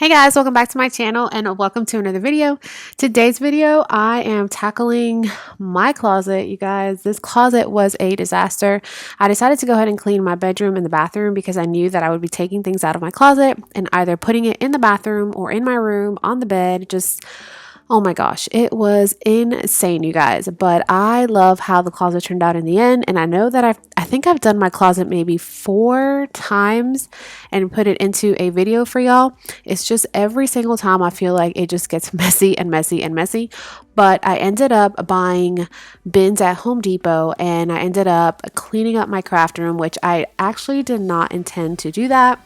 Hey guys, welcome back to my channel and welcome to another video. Today's video, I am tackling my closet. You guys, this closet was a disaster. I decided to go ahead and clean my bedroom and the bathroom because I knew that I would be taking things out of my closet and either putting it in the bathroom or in my room on the bed. Oh my gosh, it was insane, you guys. But I love how the closet turned out in the end. And I know that I think I've done my closet maybe 4 times and put it into a video for y'all. It's just every single time I feel like it just gets messy and messy and messy. But I ended up buying bins at Home Depot and I ended up cleaning up my craft room, which I actually did not intend to do that.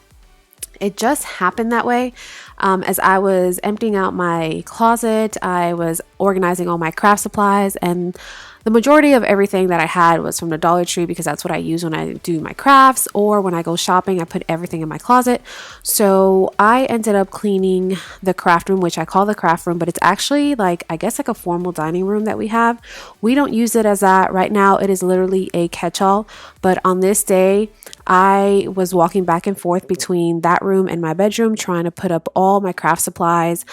It just happened that way. As I was emptying out my closet, I was organizing all my craft supplies, and the majority of everything that I had was from the Dollar Tree because that's what I use when I do my crafts, or when I go shopping, I put everything in my closet. So I ended up cleaning the craft room, which I call the craft room, but it's actually like, I guess, like a formal dining room that we have. We don't use it as that right now. It is literally a catch-all. But on this day, I was walking back and forth between that room and my bedroom trying to put up all my craft supplies,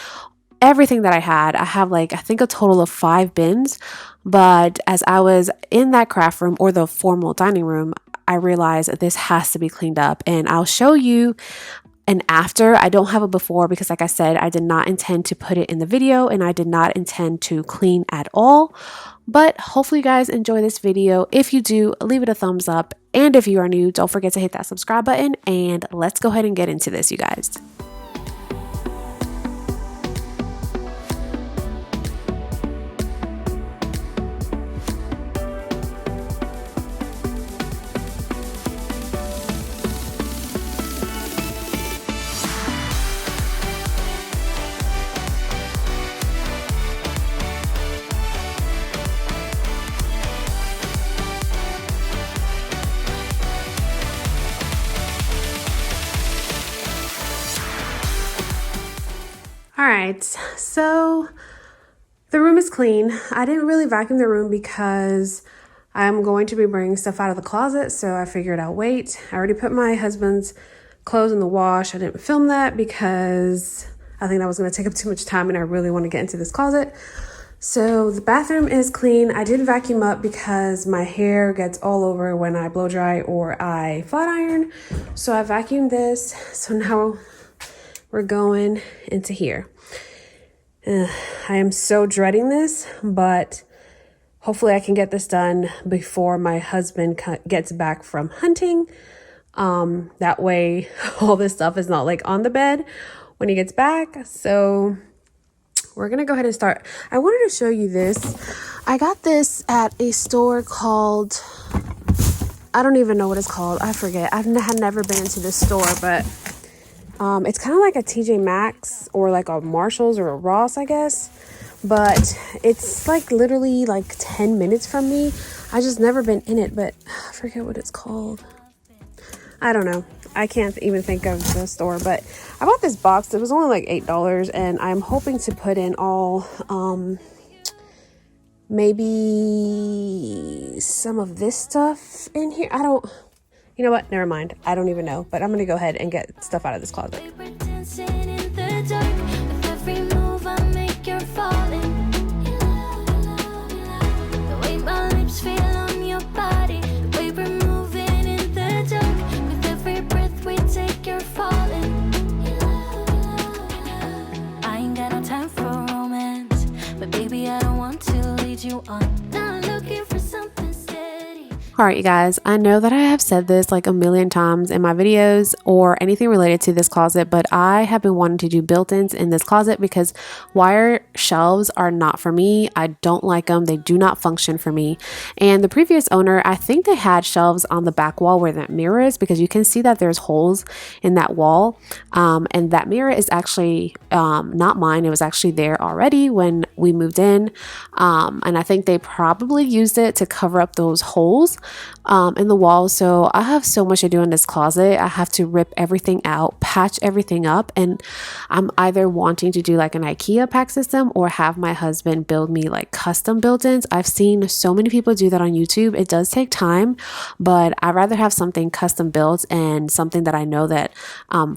everything that I had. I have like, I think a total of 5 bins. But as I was in that craft room or the formal dining room, I realized that this has to be cleaned up, and I'll show you an after. I don't have a before because, like I said, I did not intend to put it in the video and I did not intend to clean at all. But hopefully you guys enjoy this video. If you do, leave it a thumbs up. And if you are new, don't forget to hit that subscribe button, and let's go ahead and get into this, you guys. All right, so the room is clean. I didn't really vacuum the room because I'm going to be bringing stuff out of the closet, so I figured I'll wait. I already put my husband's clothes in the wash. I didn't film that because I think that was going to take up too much time and I really want to get into this closet. So the bathroom is clean. I did vacuum up because my hair gets all over when I blow dry or I flat iron. So I vacuumed this. So now we're going into here. I am so dreading this, but hopefully I can get this done before my husband gets back from hunting. That way all this stuff is not like on the bed when he gets back. So we're gonna go ahead and start. I wanted to show you this. I got this at a store called, I don't even know what it's called. I forget. I've never been into this store, but it's kind of like a TJ Maxx or like a Marshalls or a Ross, I guess. But it's like literally like 10 minutes from me. I just never been in it, but I forget what it's called. I don't know. I can't even think of the store, but I bought this box. It was only like $8, and I'm hoping to put in all, maybe some of this stuff in here. You know what? Never mind. I don't even know, but I'm going to go ahead and get stuff out of this closet. All right, you guys, I know that I have said this like a million times in my videos or anything related to this closet, but I have been wanting to do built-ins in this closet because wire shelves are not for me. I don't like them. They do not function for me. And the previous owner, I think they had shelves on the back wall where that mirror is, because you can see that there's holes in that wall. And that mirror is actually not mine. It was actually there already when we moved in. And I think they probably used it to cover up those holes in the wall. So I have so much to do in this closet. I have to rip everything out, patch everything up, and I'm either wanting to do like an IKEA pack system or have my husband build me like custom built-ins. I've seen so many people do that on YouTube. It does take time, but I'd rather have something custom built and something that I know that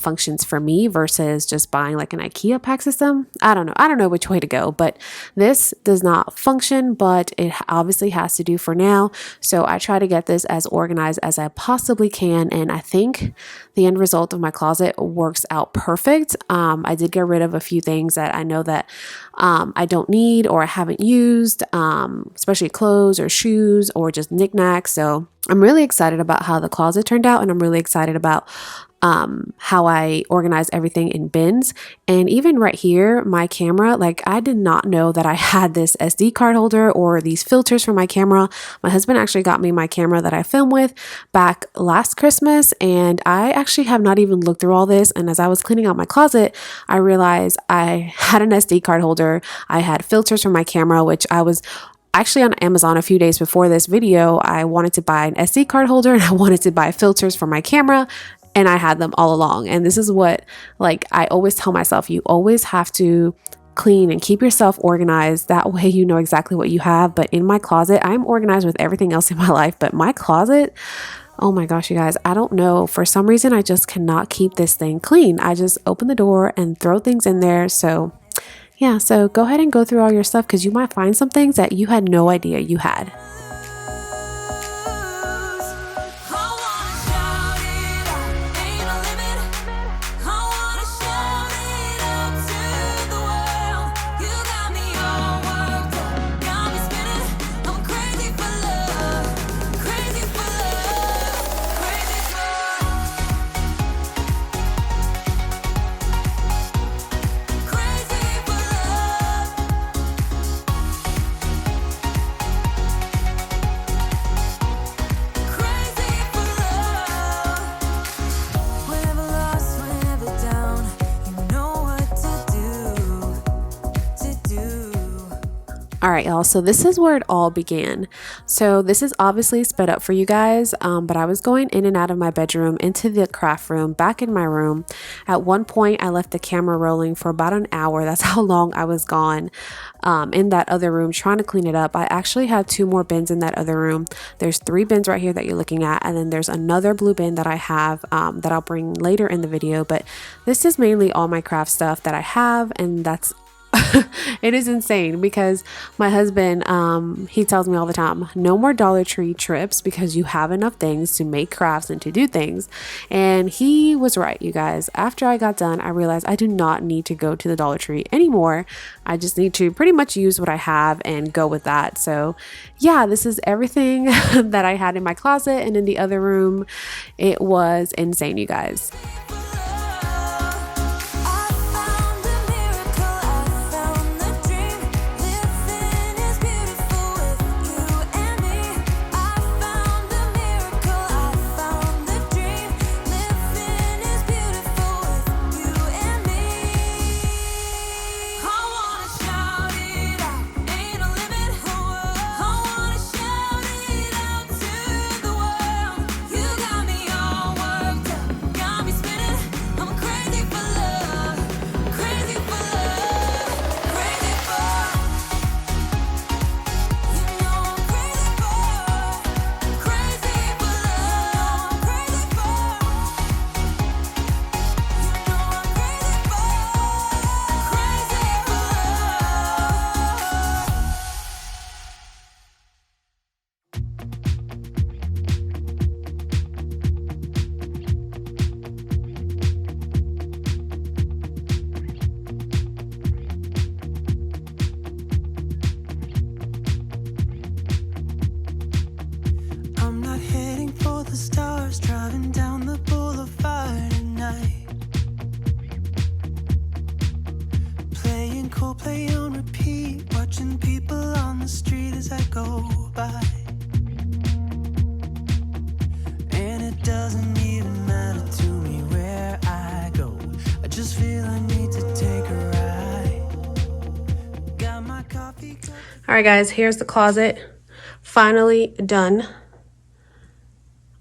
functions for me versus just buying like an IKEA pack system. I don't know which way to go, but this does not function, but it obviously has to do for now. So I try to get this as organized as I possibly can, and I think the end result of my closet works out perfect. I did get rid of a few things that I know that I don't need or I haven't used, especially clothes or shoes or just knickknacks. So I'm really excited about how the closet turned out, and I'm really excited about how I organize everything in bins. And even right here, my camera, like I did not know that I had this SD card holder or these filters for my camera. My husband actually got me my camera that I film with back last Christmas, and I actually have not even looked through all this. And as I was cleaning out my closet, I realized I had an SD card holder. I had filters for my camera, which I was actually on Amazon a few days before this video. I wanted to buy an SD card holder and I wanted to buy filters for my camera, and I had them all along. And this is what, like, I always tell myself, you always have to clean and keep yourself organized. That way you know exactly what you have. But in my closet, I'm organized with everything else in my life, but my closet, oh my gosh, you guys, I don't know. For some reason, I just cannot keep this thing clean. I just open the door and throw things in there. So yeah, so go ahead and go through all your stuff, because you might find some things that you had no idea you had. All right, y'all, so this is where it all began. So this is obviously sped up for you guys, but I was going in and out of my bedroom, into the craft room, back in my room. At one point, I left the camera rolling for about an hour. That's how long I was gone in that other room trying to clean it up. I actually have 2 more bins in that other room. There's 3 bins right here that you're looking at, and then there's another blue bin that I have that I'll bring later in the video. But this is mainly all my craft stuff that I have, and that's it is insane because my husband, he tells me all the time, no more Dollar Tree trips because you have enough things to make crafts and to do things. And he was right, you guys. After I got done, I realized I do not need to go to the Dollar Tree anymore. I just need to pretty much use what I have and go with that. So yeah, this is everything that I had in my closet, and in the other room. It was insane, you guys. Got me spinning. right, guys, here's the closet. Finally done.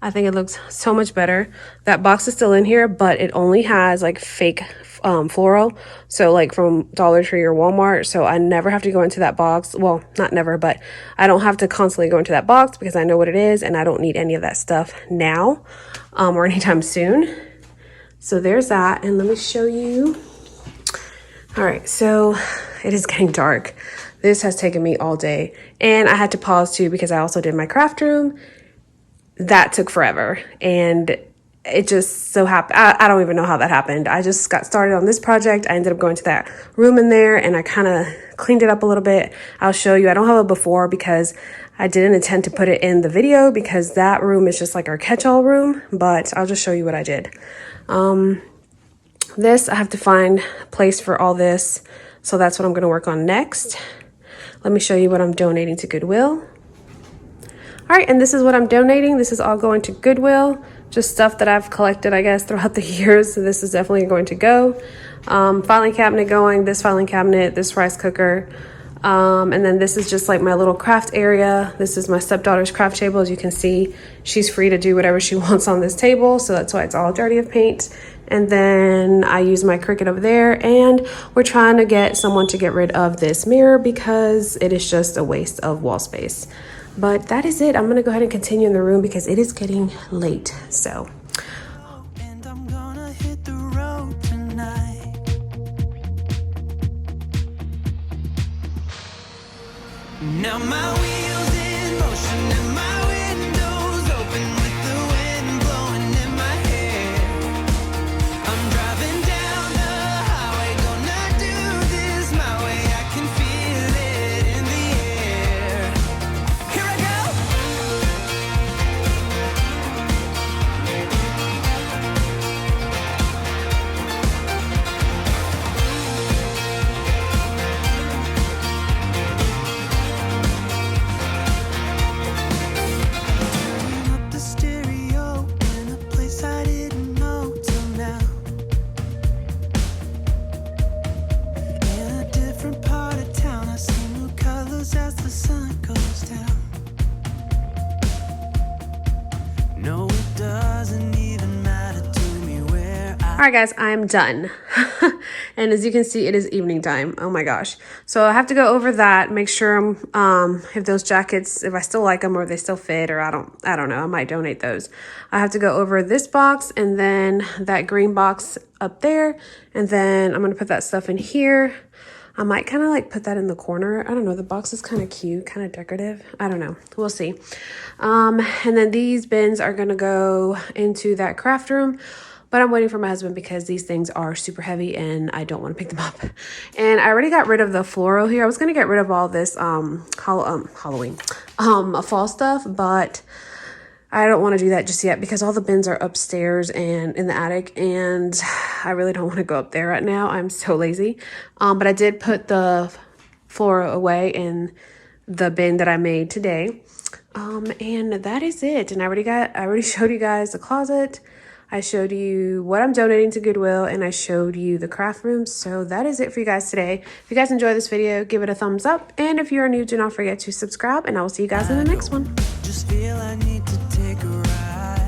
I think it looks so much better. That box is still in here, but it only has like fake floral. So like from Dollar Tree or Walmart. So I never have to go into that box. Well, not never, but I don't have to constantly go into that box because I know what it is and I don't need any of that stuff now or anytime soon. So there's that. And let me show you. All right, so it is getting dark. This has taken me all day. And I had to pause too because I also did my craft room. That took forever, and it just so happened. I don't even know how that happened. I just got started on this project. I ended up going to that room in there and I kind of cleaned it up a little bit. I'll show you. I don't have a before because I didn't intend to put it in the video because that room is just like our catch-all room, but I'll just show you what I did. This, I have to find a place for all this, so that's what I'm going to work on next. Let me show you what I'm donating to Goodwill. All right, and this is what I'm donating. This is all going to Goodwill, just stuff that I've collected, I guess, throughout the years. So this is definitely going to go. Filing cabinet going, this filing cabinet, this rice cooker. And then this is just like my little craft area. This is my stepdaughter's craft table. As you can see, she's free to do whatever she wants on this table. So that's why it's all dirty of paint. And then I use my Cricut over there, and we're trying to get someone to get rid of this mirror because it is just a waste of wall space. But that is it. I'm gonna go ahead and continue in the room because it is getting late. So. And I'm gonna hit the road tonight. Now my wheels in motion and my windows open with the wind blowing in my hair. I'm driving down the highway, gonna do this my way. I can feel it in the air. Here I go. Turning up the stereo in a place I didn't know till now. In a different part of town, I see new colors as the sun goes down. No, it doesn't even matter to me where I All right, guys, I'm done. And as you can see, it is evening time. Oh my gosh. So I have to go over that, make sure if those jackets, if I still like them or if they still fit, or I don't know, I might donate those. I have to go over this box and then that green box up there. And then I'm going to put that stuff in here. I might kind of like put that in the corner. I don't know. The box is kind of cute, kind of decorative. I don't know. We'll see. And then these bins are going to go into that craft room. But I'm waiting for my husband because these things are super heavy and I don't want to pick them up. And I already got rid of the floral here. I was going to get rid of all this Halloween fall stuff, but I don't want to do that just yet because all the bins are upstairs and in the attic, and I really don't want to go up there right now. I'm so lazy. But I did put the floral away in the bin that I made today. And that is it. And I already showed you guys the closet. I showed you what I'm donating to Goodwill, and I showed you the craft room. So that is it for you guys today. If you guys enjoyed this video, give it a thumbs up. And if you're new, do not forget to subscribe, and I will see you guys in the next one. just feel I need to take a ride.